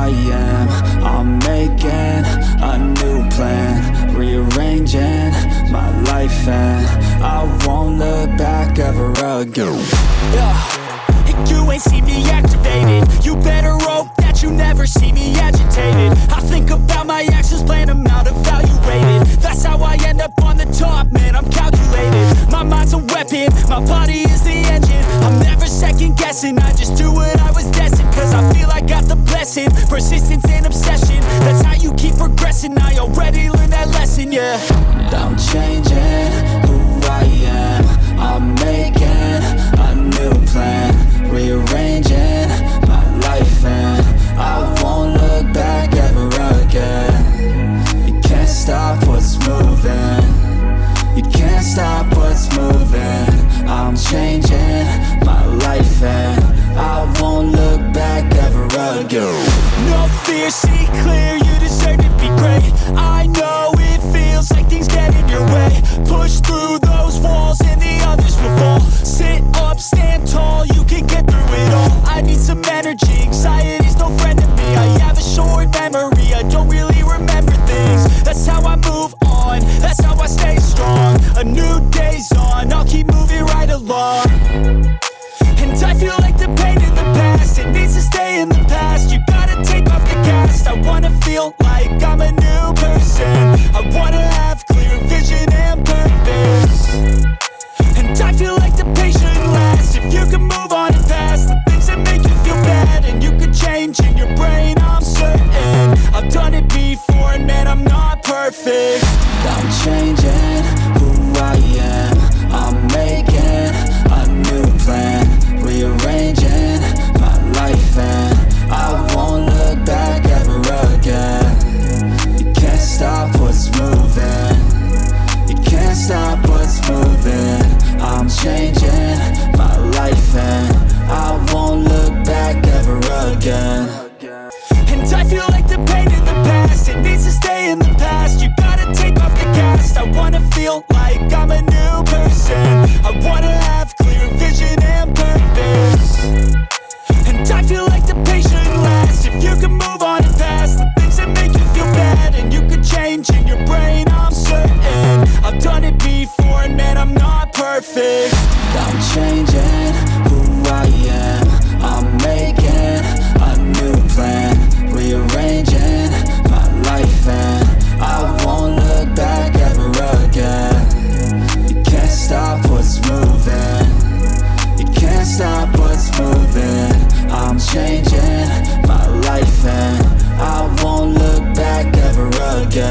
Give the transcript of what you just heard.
I am. I'm making a new plan, rearranging my life, and I won't look back ever again. You ain't see me activated. You better hope that you never see me agitated. I think about my actions, plan them out, evaluated. That's how I end up on the top, man, I'm calculated. My mind's a weapon, my body is the engine. I'm never second guessing, I just do what I was destined. Cause I feel I got the blessing, persistence and obsession. That's how you keep progressing, I already learned that lesson, yeah. I'm changing who I am. I'm making a new plan, rearranging my life, and I won't look back ever again. You can't stop what's moving. You can't stop what's moving. I'm changing my life, and I won't look back ever again. No fear, see clear, you deserve to be great. I know it feels like things get in your way. Push through those walls and the others will fall. Sit up, stand tall, you can get through it all. I need some energy, anxiety's no friend to me. I have a short memory, I don't really remember things. That's how I move on, that's how I stay strong. A new day's on, I'll keep moving right along. And I feel like the pain in the past, it needs to stay in the past. You gotta take off the cast. I wanna feel like I'm a new person. I wanna have clear vision and purpose. And I feel like the pain shouldn't last. If you can move on and past the things that make you feel bad, and you can change in your brain, I'm certain. I've done it before and man, I'm not perfect. I'm changing who I am. I'm making a new plan, rearranging my life, and I won't look back ever again. You can't stop what's moving. You can't stop what's moving. I'm changing my life, and I won't look back ever again. And I feel like the pain in the past, it needs to stay in the past. You gotta take off the cast. I wanna feel like I'm a new person. I wanna have clear vision and purpose. And I feel like the pain shouldn't last. If you can move on and past the things that make you feel bad, and you can change in your brain, I'm certain. I've done it before and man, I'm not perfect. I'm changing who I am. I'm making a new plan, rearranging my life, and I won't look back ever again. You can't stop what's moving. You can't stop what's moving. I'm changing my life, and I won't look back ever again.